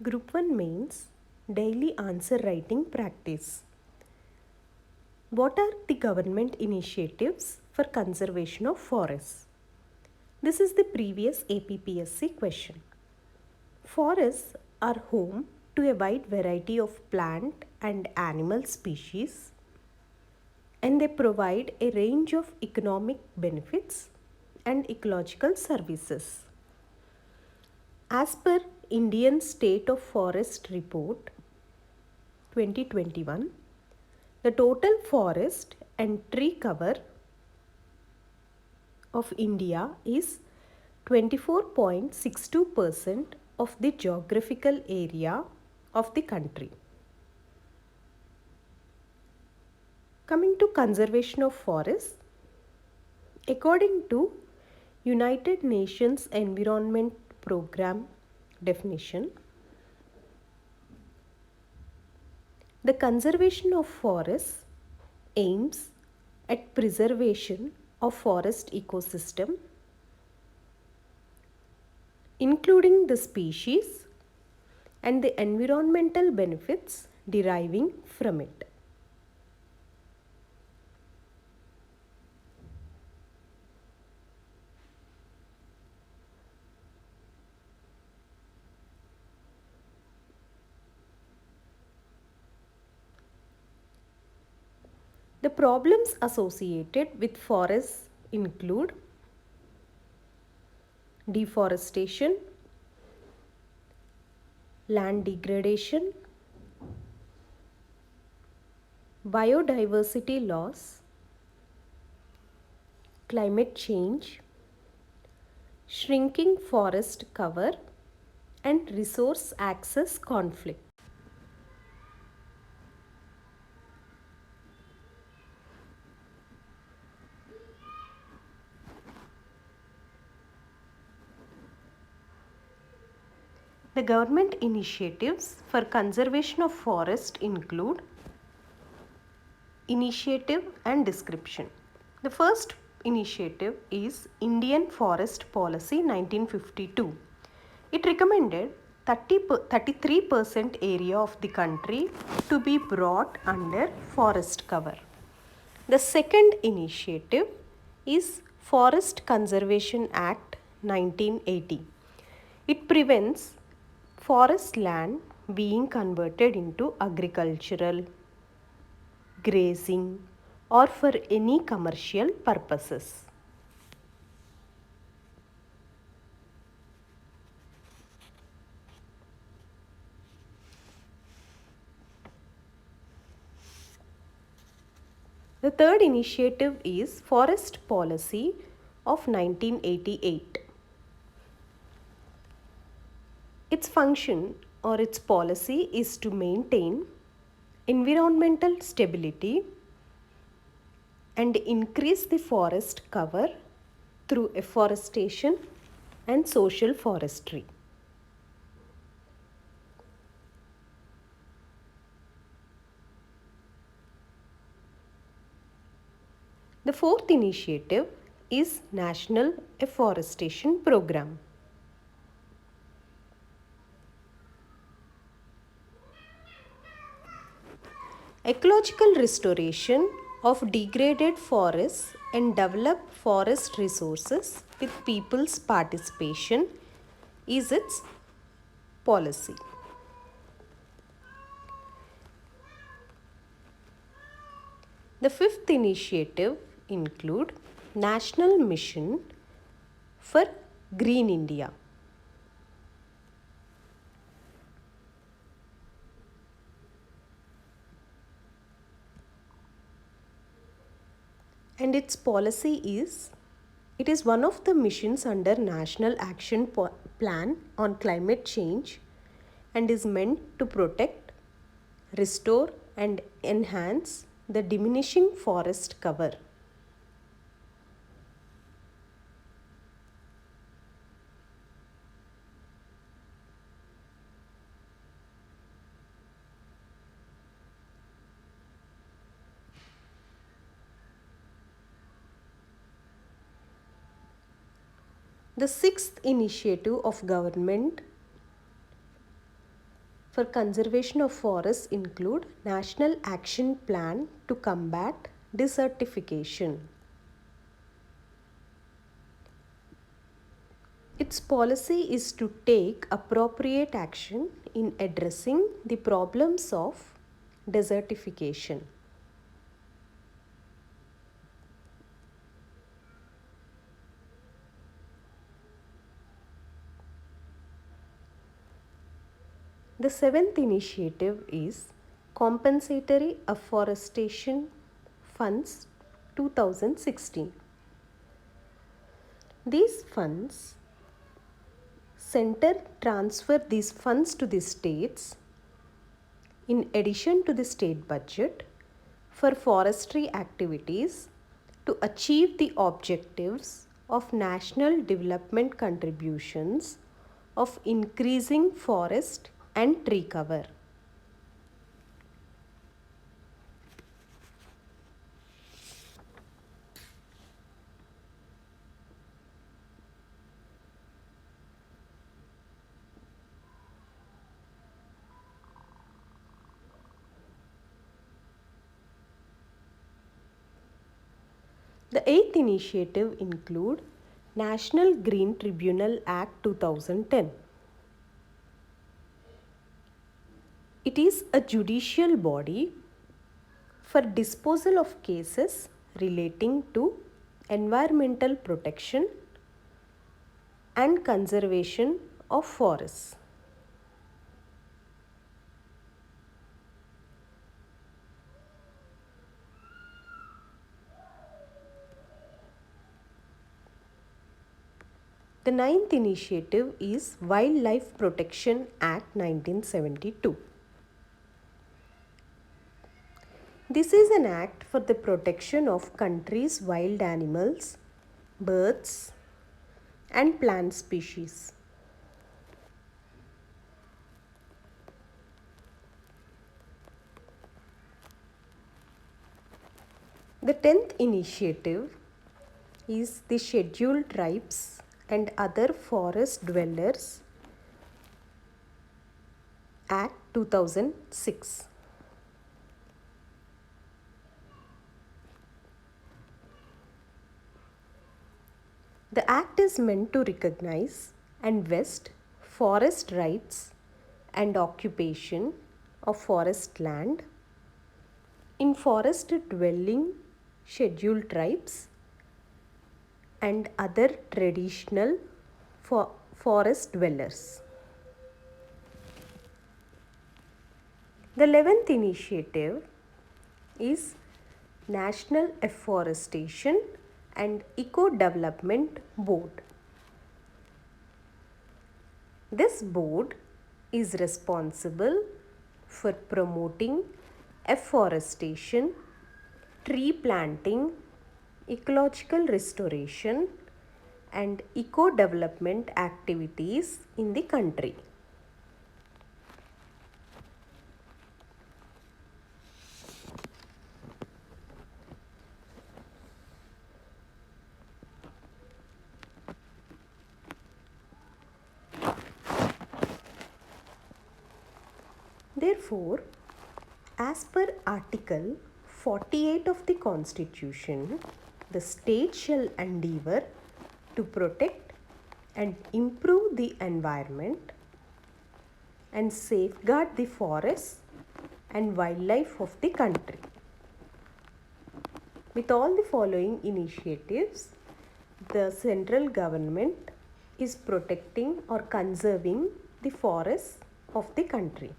Group 1 Mains Daily Answer Writing Practice. What are the government initiatives for conservation of forests? This is the previous APPSC question. Forests are home to a wide variety of plant and animal species, and they provide a range of economic benefits and ecological services. As per Indian State of Forest Report 2021, the total forest and tree cover of India is 24.62% of the geographical area of the country. Coming to conservation of forests, according to United Nations Environment Program definition, the conservation of forests aims at preservation of forest ecosystem, including the species and the environmental benefits deriving from it. The problems associated with forests include deforestation, land degradation, biodiversity loss, climate change, shrinking forest cover, and resource access conflict. The government initiatives for conservation of forest include initiative and description. The first initiative is Indian Forest Policy 1952. It recommended 33% area of the country to be brought under forest cover. The second initiative is Forest Conservation Act 1980. It prevents forest land being converted into agricultural, grazing, or for any commercial purposes. The third initiative is Forest Policy of 1988. Its function or its policy is to maintain environmental stability and increase the forest cover through afforestation and social forestry. The fourth initiative is National Afforestation Program. Ecological restoration of degraded forests and develop forest resources with people's participation is its policy. The fifth initiative include National Mission for Green India. And its policy is, it is one of the missions under National Action Plan on Climate Change and is meant to protect, restore and enhance the diminishing forest cover. The sixth initiative of government for conservation of forests include National Action Plan to combat desertification. Its policy is to take appropriate action in addressing the problems of desertification. The seventh initiative is Compensatory Afforestation Funds 2016. These funds, Center transfer these funds to the states in addition to the state budget for forestry activities to achieve the objectives of national development contributions of increasing forest and tree cover. The eighth initiative include National Green Tribunal Act 2010. It is a judicial body for disposal of cases relating to environmental protection and conservation of forests. The ninth initiative is Wildlife Protection Act 1972. This is an act for the protection of country's wild animals, birds, and plant species. The 10th initiative is the Scheduled Tribes and Other Forest Dwellers Act 2006. The act is meant to recognize and vest forest rights and occupation of forest land in forest dwelling scheduled tribes and other traditional forest dwellers. The 11th initiative is National Afforestation and Eco-Development Board. This board is responsible for promoting afforestation, tree planting, ecological restoration, and eco-development activities in the country. Therefore, as per Article 48 of the Constitution, the state shall endeavour to protect and improve the environment and safeguard the forests and wildlife of the country. With all the following initiatives, the central government is protecting or conserving the forests of the country.